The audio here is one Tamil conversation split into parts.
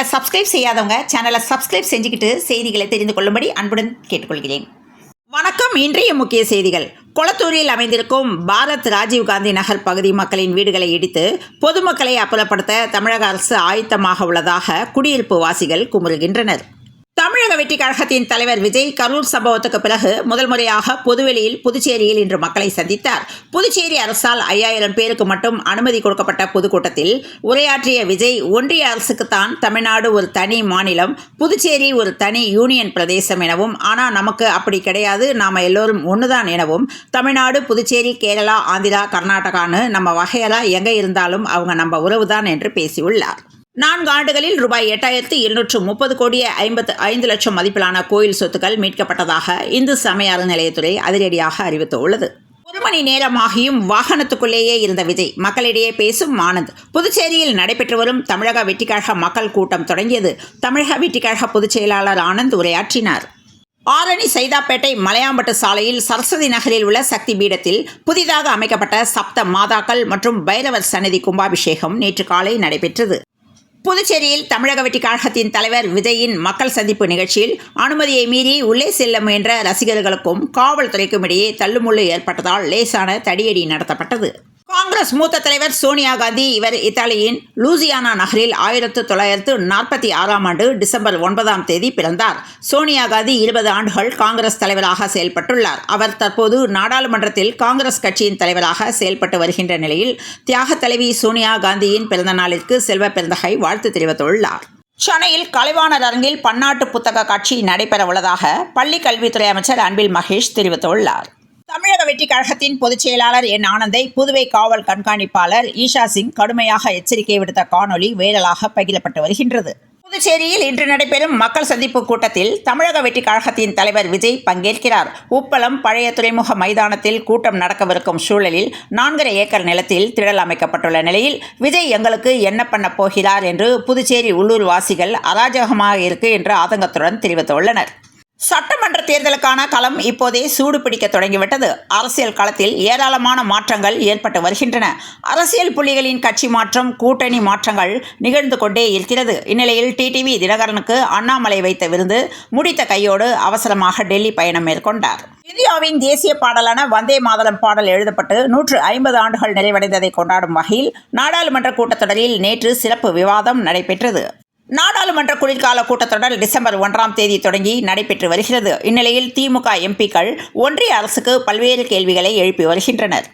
சேனலை சப்ஸ்கிரைப் செய்யாதவங்க சேனலை சப்ஸ்கிரைப் செஞ்சுக்கிட்டு செய்திகளை தெரிந்து கொள்ளும்படி அன்புடன் கேட்டுக்கொள்கிறேன். வணக்கம். இன்றைய முக்கிய செய்திகள். கொளத்தூரில் அமைந்திருக்கும் பாரத் ராஜீவ்காந்தி நகர் பகுதி மக்களின் வீடுகளை இடித்து பொதுமக்களை அப்புறப்படுத்த தமிழக அரசு ஆயத்தமாக உள்ளதாக குடியிருப்பு வாசிகள் குமுறுகின்றனர். தமிழக வெற்றி கழகத்தின் தலைவர் விஜய் கரூர் சம்பவத்துக்கு பிறகு முதல் முறையாக பொதுவெளியில் புதுச்சேரியில் இன்று மக்களை சந்தித்தார். புதுச்சேரி அரசால் 5000 பேருக்கு மட்டும் அனுமதி கொடுக்கப்பட்ட பொதுக்கூட்டத்தில் உரையாற்றிய விஜய், ஒன்றிய அரசுக்குத்தான் தமிழ்நாடு ஒரு தனி மாநிலம், புதுச்சேரி ஒரு தனி யூனியன் பிரதேசம் எனவும், ஆனால் நமக்கு அப்படி கிடையாது, நாம் எல்லோரும் ஒன்றுதான் எனவும், தமிழ்நாடு, புதுச்சேரி, கேரளா, ஆந்திரா, கர்நாடகான்னு நம்ம வகையெல்லாம் எங்கே இருந்தாலும் அவங்க நம்ம உறவுதான் என்று பேசியுள்ளார். 4 ஆண்டுகளில் ரூபாய் 8,730 கோடியே 55 லட்சம் மதிப்பிலான கோயில் சொத்துக்கள் மீட்கப்பட்டதாக இந்து சமய அறநிலையத்துறை அதிரடியாக அறிவித்துள்ளது. 1 மணி நேரமாகியும் வாகனத்துக்குள்ளேயே இருந்த விஜய் மக்களிடையே பேசும் ஆனந்த். புதுச்சேரியில் நடைபெற்று வரும் தமிழக வெற்றிக்கழக மக்கள் கூட்டம் தொடங்கியது. தமிழக வெற்றிக்கழக பொதுச் செயலாளர் ஆனந்த் உரையாற்றினார். ஆரணி சைதாப்பேட்டை மலையாம்பட்டு சாலையில் சரஸ்வதி நகரில் உள்ள சக்தி பீடத்தில் புதிதாக அமைக்கப்பட்ட சப்த மாதாக்கள் மற்றும் பைரவர் சன்னதி கும்பாபிஷேகம் நேற்று காலை நடைபெற்றது. புதுச்சேரியில் தமிழக வெற்றி கழகத்தின் தலைவர் விஜயின் மக்கள் சந்திப்பு நிகழ்ச்சியில் அனுமதியை மீறி உள்ளே செல்ல முயன்ற ரசிகர்களுக்கும் காவல்துறைக்கும் இடையே தள்ளுமுள்ளு ஏற்பட்டதால் லேசான தடியடி நடத்தப்பட்டது. காங்கிரஸ் மூத்த தலைவர் சோனியா காந்தி இவர் இத்தாலியின் லூசியானா நகரில் 1946ஆம் ஆண்டு டிசம்பர் 9ஆம் தேதி பிறந்தார். சோனியா காந்தி 20 ஆண்டுகள் காங்கிரஸ் தலைவராக செயல்பட்டுள்ளார். அவர் தற்போது நாடாளுமன்றத்தில் காங்கிரஸ் கட்சியின் தலைவராக செயல்பட்டு வருகின்ற நிலையில் தியாக தலைவி சோனியா காந்தியின் பிறந்த நாளிற்கு செல்வ பெருந்தகை வாழ்த்து தெரிவித்துள்ளார். சென்னையில் கலைவாணர் அரங்கில் பன்னாட்டு புத்தக காட்சி நடைபெற உள்ளதாக பள்ளிக் கல்வித்துறை அமைச்சர் அன்பில் மகேஷ் தெரிவித்துள்ளார். தமிழக வெற்றி கழகத்தின் பொதுச் செயலாளர் என் ஆனந்தை புதுவை காவல் கண்காணிப்பாளர் ஈஷா சிங் கடுமையாக எச்சரிக்கை விடுத்த காணொலி வைரலாக பகிரப்பட்டு வருகின்றது. புதுச்சேரியில் இன்று நடைபெறும் மக்கள் சந்திப்பு கூட்டத்தில் தமிழக வெற்றி கழகத்தின் தலைவர் விஜய் பங்கேற்கிறார். உப்பளம் பழைய துறைமுக மைதானத்தில் கூட்டம் நடக்கவிருக்கும் சூழலில் 4.5 ஏக்கர் நிலத்தில் திடல் அமைக்கப்பட்டுள்ள நிலையில் விஜய் எங்களுக்கு என்ன பண்ண போகிறார் என்று புதுச்சேரி உள்ளூர் வாசிகள் அராஜகமாக இருக்கு என்று ஆதங்கத்துடன் தெரிவித்துள்ளனர். சட்டமன்ற தேர்தலுக்கான களம் இப்போதே சூடு பிடிக்க தொடங்கிவிட்டது. அரசியல் களத்தில் ஏராளமான மாற்றங்கள் ஏற்பட்டு வருகின்றன. அரசியல் புள்ளிகளின் கட்சி மாற்றம், கூட்டணி மாற்றங்கள் நிகழ்ந்து கொண்டே இருக்கிறது. இந்நிலையில் டிடிவி தினகரனுக்கு அண்ணாமலை வைத்த விருந்து முடித்த கையோடு அவசரமாக டெல்லி பயணம் மேற்கொண்டார். இந்தியாவின் தேசிய பாடலான வந்தே மாதரம் பாடல் எழுதப்பட்டு 150 ஆண்டுகள் நிறைவடைந்ததை கொண்டாடும் வகையில் நாடாளுமன்ற கூட்டத்தொடரில் நேற்று சிறப்பு விவாதம் நடைபெற்றது. நாடாளுமன்ற குளிர்கால கூட்டத்தொடர் டிசம்பர் 1ஆம் தேதி தொடங்கி நடைபெற்று வருகிறது. இந்நிலையில் திமுக எம்பிக்கள் ஒன்றிய அரசுக்கு பல்வேறு கேள்விகளை எழுப்பி வருகின்றனர்.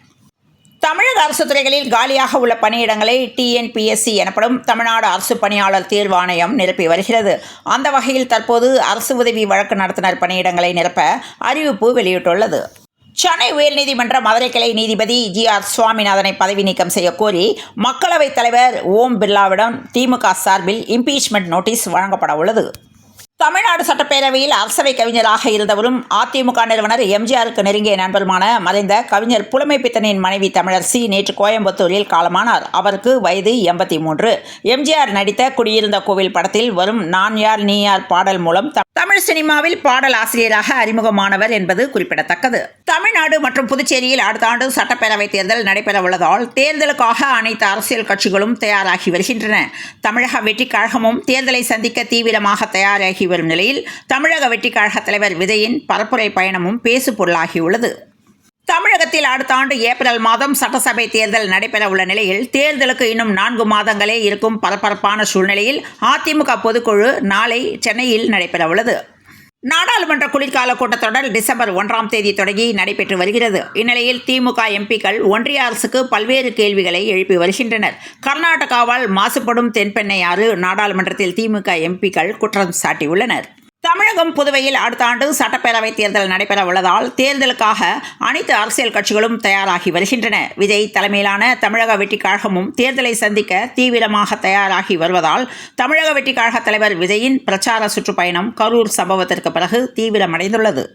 தமிழக அரசு துறைகளில் காலியாக உள்ள பணியிடங்களை TNPSC எனப்படும் தமிழ்நாடு அரசு பணியாளர் தேர்வாணையம் நிரப்பி வருகிறது. அந்த வகையில் தற்போது அரசு உதவி வழக்கு நடத்துனர் பணியிடங்களை நிரப்ப அறிவிப்பு வெளியிட்டுள்ளது. சென்னை உயர்நீதிமன்ற மதுரை கிளை நீதிபதி GR சுவாமிநாதனை பதவி நீக்கம் செய்ய கோரி மக்களவைத் தலைவர் ஓம் பிர்லாவிடம் திமுக சார்பில் இம்பீச்மெண்ட் நோட்டீஸ் வழங்கப்பட உள்ளது. தமிழ்நாடு சட்டப்பேரவையில் அரசவை கவிஞராக இருந்தவரும் அதிமுக நிறுவனர் MGRக்கு நெருங்கிய நண்பருமான மறைந்த கவிஞர் புலமைப்பித்தனின் மனைவி தமிழரசி நேற்று கோயம்புத்தூரில் காலமானார். அவருக்கு வயது 83. MGR நடித்த குடியிருந்த கோவில் படத்தில் வரும் நான் யார் நீ யார் பாடல் மூலம் தமிழ் சினிமாவில் பாடல் ஆசிரியராக அறிமுகமானவர் என்பது குறிப்பிடத்தக்கது. தமிழ்நாடு மற்றும் புதுச்சேரியில் அடுத்த ஆண்டு சட்டப்பேரவை தேர்தல் நடைபெற உள்ளதால் தேர்தலுக்காக அனைத்து அரசியல் கட்சிகளும் தயாராகி வருகின்றன. தமிழக வெற்றி கழகமும் தேர்தலை சந்திக்க தீவிரமாக தயாராகி வரும் நிலையில் தமிழக வெற்றி கழக தலைவர் விஜயின் பரப்புரை பயணமும் பேசு பொருளாகியுள்ளது. தமிழகத்தில் அடுத்த ஆண்டு ஏப்ரல் மாதம் சட்டசபை தேர்தல் நடைபெற உள்ள நிலையில் தேர்தலுக்கு இன்னும் 4 மாதங்களே இருக்கும் பரபரப்பான சூழ்நிலையில் அதிமுக பொதுக்குழு நாளை சென்னையில் நடைபெற உள்ளது. நாடாளுமன்ற குளிர்கால கூட்டத்தொடர் டிசம்பர் 1ஆம் தேதி தொடங்கி நடைபெற்று வருகிறது. இந்நிலையில் திமுக எம்பிக்கள் ஒன்றிய அரசுக்கு பல்வேறு கேள்விகளை எழுப்பி வருகின்றனர். கர்நாடகாவால் மாசுபடும் தென்பெண்ணை ஆறு நாடாளுமன்றத்தில் திமுக எம்பிக்கள் குற்றம் சாட்டியுள்ளனர். தமிழகம், புதுவையில் அடுத்த ஆண்டு சட்டப்பேரவை தேர்தல் நடைபெற உள்ளதால் தேர்தலுக்காக அனைத்து அரசியல் கட்சிகளும் தயாராகி வருகின்றன. விஜய் தலைமையிலான தமிழக வெற்றி கழகமும் தேர்தலை சந்திக்க தீவிரமாக தயாராகி வருவதால் தமிழக வெற்றி கழக தலைவர் விஜயின் பிரச்சார சுற்றுப்பயணம் கரூர் சம்பவத்திற்கு பிறகு தீவிரமடைந்துள்ளது.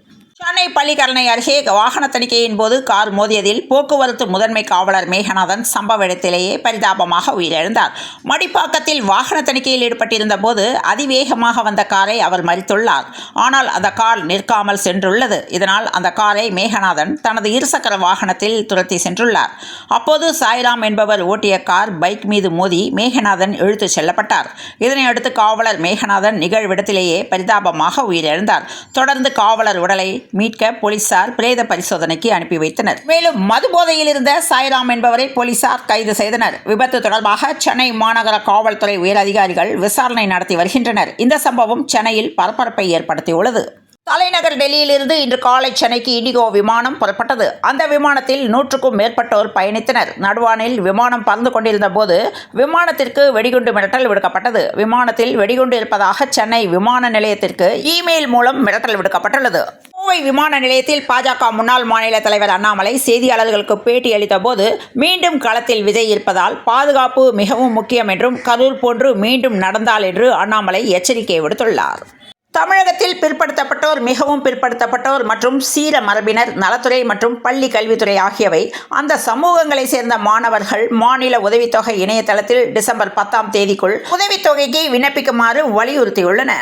சென்னை பள்ளிக்கரணை அருகே வாகன தணிக்கையின் போது கார் மோதியதில் போக்குவரத்து முதன்மை காவலர் மேகநாதன் சம்பவ இடத்திலேயே பரிதாபமாக உயிரிழந்தார். மடிப்பாக்கத்தில் வாகன தணிக்கையில் ஈடுபட்டிருந்த போது அதிவேகமாக வந்த காரை அவர் மறித்துள்ளார். ஆனால் அந்த கார் நிற்காமல் சென்றுள்ளது. இதனால் அந்த காரை மேகநாதன் தனது இருசக்கர வாகனத்தில் துரத்தி சென்றுள்ளார். அப்போது சாய்ராம் என்பவர் ஓட்டிய கார் பைக் மீது மோதி மேகநாதன் இழுத்துச் செல்லப்பட்டார். இதனையடுத்து காவலர் மேகநாதன் நிகழ்விடத்திலேயே பரிதாபமாக உயிரிழந்தார். தொடர்ந்து காவலர் உடலை மீட்க போலீசார் பிரேத பரிசோதனைக்கு அனுப்பி வைத்தனர். மேலும் மது போதையில் இருந்த சாய்ராம் என்பவரை போலீசார் கைது செய்தனர். விபத்து தொடர்பாக சென்னை மாநகர காவல்துறை உயர் அதிகாரிகள் விசாரணை நடத்தி வருகின்றனர். இந்த சம்பவம் சென்னையில் பரபரப்பை ஏற்படுத்தியுள்ளது. தலைநகர் டெல்லியிலிருந்து இன்று காலை சென்னைக்கு இண்டிகோ விமானம் புறப்பட்டது. அந்த விமானத்தில் 100க்கும் மேற்பட்டோர் பயணித்தனர். நடுவானில் விமானம் பறந்து கொண்டிருந்த போது விமானத்திற்கு வெடிகுண்டு மிரட்டல் விடுக்கப்பட்டது. விமானத்தில் வெடிகுண்டு இருப்பதாக சென்னை விமான நிலையத்திற்கு இமெயில் மூலம் மிரட்டல் விடுக்கப்பட்டுள்ளது. கோவை விமான நிலையத்தில் பாஜக முன்னாள் மாநில தலைவர் அண்ணாமலை செய்தியாளர்களுக்கு பேட்டி அளித்த போது மீண்டும் களத்தில் விஜய் இருப்பதால் பாதுகாப்பு மிகவும் முக்கியம் என்றும் கரூர் போன்று மீண்டும் நடந்தால் என்று அண்ணாமலை எச்சரிக்கை விடுத்துள்ளார். தமிழகத்தில் பிற்படுத்தப்பட்டோர், மிகவும் பிற்படுத்தப்பட்டோர் மற்றும் சீர மரபினர் நலத்துறை மற்றும் பள்ளி கல்வித்துறை ஆகியவை அந்த சமூகங்களை சேர்ந்த மாணவர்கள் மாநில உதவித்தொகை இணையதளத்தில் டிசம்பர் 10ஆம் தேதிக்குள் உதவித்தொகைக்கு விண்ணப்பிக்குமாறு வலியுறுத்தியுள்ளன.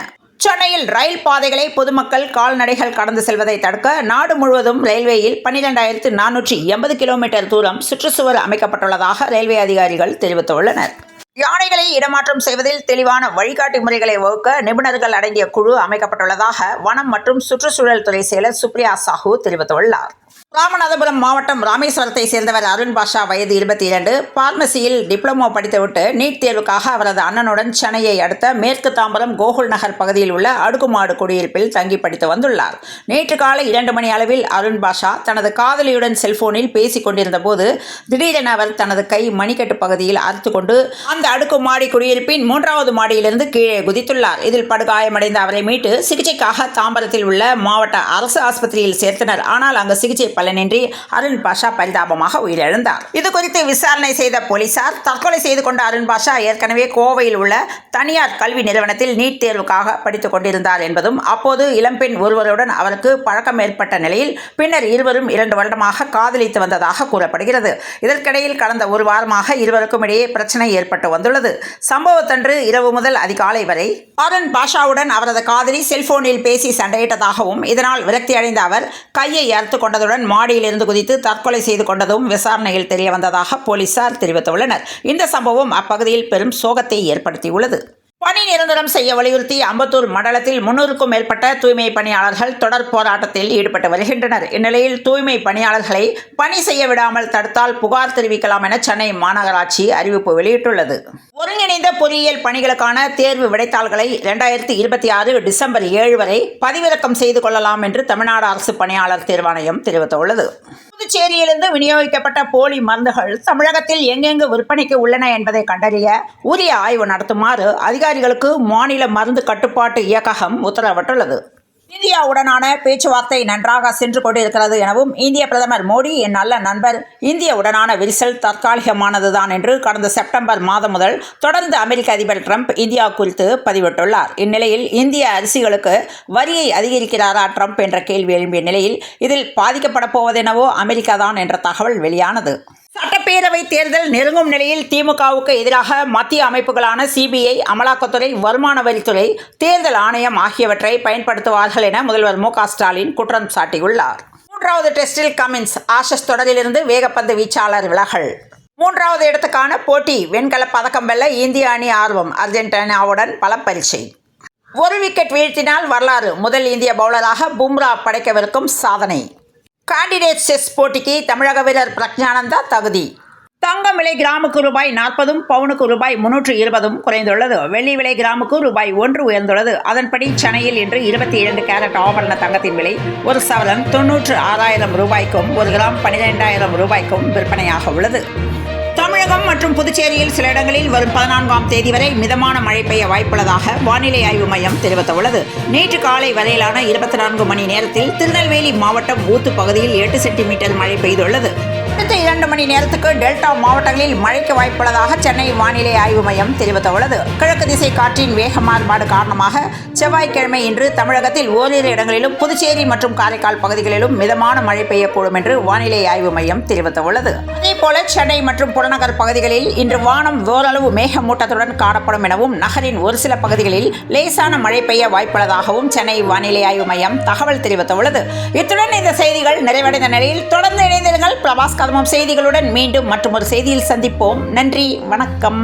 சென்னையில் ரயில் பாதைகளை பொதுமக்கள் கால்நடைகள் கடந்து செல்வதை தடுக்க நாடு முழுவதும் ரயில்வேயில் 12,480 கிலோமீட்டர் தூரம் சுற்றுச்சுவர் அமைக்கப்பட்டுள்ளதாக ரயில்வே அதிகாரிகள் தெரிவித்துள்ளனர். யானைகளை இடமாற்றம் செய்வதில் தெளிவான வழிகாட்டி முறைகளை வகுக்க நிபுணர்கள் அடங்கிய குழு அமைக்கப்பட்டுள்ளதாக வனம் மற்றும் சுற்றுச்சூழல் துறை செயலர் சுப்ரியா சாஹூ தெரிவித்துள்ளார். ராமநாதபுரம் மாவட்டம் ராமேஸ்வரத்தை சேர்ந்தவர் அருண் பாஷா, வயது 22, பார்மசியில் டிப்ளமோ படித்துவிட்டு நீட் தேர்வுக்காக அவரது அண்ணனுடன் சென்னையை அடுத்த மேற்கு தாம்பரம் கோகுல் நகர் பகுதியில் உள்ள அடுக்குமாடு குடியிருப்பில் தங்கி படித்து வந்துள்ளார். நேற்று காலை 2 மணி அளவில் அருண் பாஷா தனது காதலியுடன் செல்போனில் பேசிக் கொண்டிருந்த போது திடீரென அவர் தனது கை மணிக்கட்டு பகுதியில் அறுத்துக்கொண்டு அந்த அடுக்குமாடி குடியிருப்பின் 3வது மாடியிலிருந்து கீழே குதித்துள்ளார். இதில் படுகாயமடைந்த அவரை மீட்டு சிகிச்சைக்காக தாம்பரத்தில் உள்ள மாவட்ட அரசு ஆஸ்பத்திரியில் சேர்த்தனர். ஆனால் அங்கு சிகிச்சை பலனின்றி அருண் பாஷா பரிதாபமாக உயிரிழந்தார். இதுகுறித்து விசாரணை செய்த போலீசார் தற்கொலை செய்து கொண்ட அருண் பாஷா ஏற்கனவே கோவையில் உள்ள தனியார் கல்வி நிறுவனத்தில் நீட் தேர்வுக்காக படித்துக் கொண்டிருந்தார் என்பதும், அப்போது இளம்பெண் ஒருவருடன் அவருக்கு பழக்கம் ஏற்பட்ட நிலையில் பின்னர் இருவரும் 2 வருடமாக காதலித்து வந்ததாக கூறப்படுகிறது. இதற்கிடையில் கடந்த 1 வாரமாக இருவருக்கும் இடையே பிரச்சனை ஏற்பட்டு வந்துள்ளது. சம்பவத்தன்று இரவு முதல் அதிகாலை வரை அருண் பாஷாவுடன் அவரது காதலி செல்போனில் பேசி சண்டையிட்டதாகவும், இதனால் விரக்தி அடைந்த அவர் கையை அறுத்து கொண்டதுடன் மாடியிலிருந்து குதித்து தற்கொலை செய்து கொண்டதும் விசாரணையில் தெரியவந்ததாக போலீசார் தெரிவித்துள்ளனர். இந்த சம்பவம் அப்பகுதியில் பெரும் சோகத்தை ஏற்படுத்தியுள்ளது. பணி நிரந்தரம் செய்ய வலியுறுத்தி அம்பத்தூர் மண்டலத்தில் 300க்கும் மேற்பட்ட தூய்மை பணியாளர்கள் தொடர் போராட்டத்தில் ஈடுபட்டு வருகின்றனர். இந்நிலையில் தூய்மை பணியாளர்களை பணி செய்ய விடாமல் தடுத்தால் புகார் தெரிவிக்கலாம் என சென்னை மாநகராட்சி அறிவிப்பு வெளியிட்டுள்ளது. ஒருங்கிணைந்த பொறியியல் பணிகளுக்கான தேர்வு விடைத்தாள்களை 2026 டிசம்பர் 7 வரை பதிவிறக்கம் செய்து கொள்ளலாம் என்று தமிழ்நாடு அரசு பணியாளர் தேர்வாணையம் தெரிவித்துள்ளது. புதுச்சேரியிலிருந்து விநியோகிக்கப்பட்ட போலி மருந்துகள் தமிழகத்தில் எங்கெங்கு விற்பனைக்கு உள்ளன என்பதை கண்டறிய உரிய ஆய்வு நடத்துமாறு அதிகாரிகளுக்கு மாநில மருந்து கட்டுப்பாட்டு இயக்ககம் உத்தரவிட்டுள்ளது. இந்தியாவுடனான பேச்சுவார்த்தை நன்றாக சென்று கொண்டிருக்கிறது எனவும், இந்திய பிரதமர் மோடி என் நல்ல நண்பர், இந்தியாவுடனான விரிசல் தற்காலிகமானதுதான் என்று கடந்த செப்டம்பர் மாதம் முதல் தொடர்ந்து அமெரிக்க அதிபர் ட்ரம்ப் இந்தியா குறித்து பதிவிட்டுள்ளார். இந்நிலையில் இந்திய அரிசிகளுக்கு வரியை அதிகரிக்கிறாரா ட்ரம்ப் என்ற கேள்வி எழும்பிய நிலையில் இதில் பாதிக்கப்பட போவதெனவோ அமெரிக்கா தான் என்ற தகவல் வெளியானது. சட்டப்பேரவை தேர்தல் நெருங்கும் நிலையில் திமுகவுக்கு எதிராக மத்திய அமைப்புகளான சிபிஐ, அமலாக்கத்துறை, வருமான வரித்துறை, தேர்தல் ஆணையம் ஆகியவற்றை பயன்படுத்துவார்கள் என முதல்வர் மு.க.ஸ்டாலின் குற்றம் சாட்டியுள்ளார். 3வது டெஸ்டில் கமின்ஸ், ஆஷஸ் தொடரிலிருந்து வேகப்பந்து வீச்சாளர் விலகல். 3வது இடத்துக்கான போட்டி, வெண்கல பதக்கம் வெல்ல இந்திய அணி ஆர்வம், அர்ஜென்டினாவுடன் பல பரீட்சை. 1 விக்கெட் வீழ்த்தினால் வரலாறு, முதல் இந்திய பவுலராக பும்ரா படைக்கவிருக்கும் சாதனை. கேண்டிடேட் செஸ் போட்டிக்கு தமிழக வீரர் பிரக்ஞானந்தா தகுதி. தங்கம் விலை கிராமுக்கு ரூபாய் 40, பவுனுக்கு ரூபாய் 320 குறைந்துள்ளது. வெள்ளி விலை கிராமுக்கு ரூபாய் 1 உயர்ந்துள்ளது. அதன்படி சென்னையில் இன்று 22 கேரட் ஆபரண தங்கத்தின் விலை ஒரு சவரன் 96,000 ரூபாய்க்கும் 1 கிராம் 12,000 ரூபாய்க்கும் விற்பனையாக உள்ளது. தமிழகம் மற்றும் புதுச்சேரியில் சில இடங்களில் வரும் 14ஆம் தேதி வரை மிதமான மழை பெய்ய வாய்ப்புள்ளதாக வானிலை ஆய்வு மையம் தெரிவித்துள்ளது. நேற்று காலை வரையிலான 24 மணி நேரத்தில் திருநெல்வேலி மாவட்டம் ஊத்து பகுதியில் 8 சென்டிமீட்டர் மழை பெய்துள்ளது. அடுத்த 2 மணி நேரத்துக்கு டெல்டா மாவட்டங்களில் மழைக்கு வாய்ப்புள்ளதாக சென்னை வானிலை ஆய்வு மையம் தெரிவித்துள்ளது. கிழக்கு திசை காற்றின் வேக மாறுபாடு காரணமாக செவ்வாய்க்கிழமை இன்று தமிழகத்தில் ஓரிரு இடங்களிலும் புதுச்சேரி மற்றும் காரைக்கால் பகுதிகளிலும் மிதமான மழை பெய்யக்கூடும் என்று வானிலை ஆய்வு மையம் தெரிவித்துள்ளது. அதேபோல சென்னை மற்றும் புறநகர் பகுதிகளில் இன்று வானம் ஓரளவு மேகமூட்டத்துடன் காணப்படும் எனவும் நகரின் ஒரு சில பகுதிகளில் லேசான மழை பெய்ய வாய்ப்புள்ளதாகவும் சென்னை வானிலை ஆய்வு மையம் தகவல் தெரிவித்துள்ளது. இத்துடன் இந்த செய்திகள் நிறைவடைந்த நிலையில் தொடர்ந்து இணைந்திருங்கள். பிரபாஸ் கதமம் செய்திகளுடன் மீண்டும் மற்றொரு செய்தியில் சந்திப்போம். நன்றி, வணக்கம்.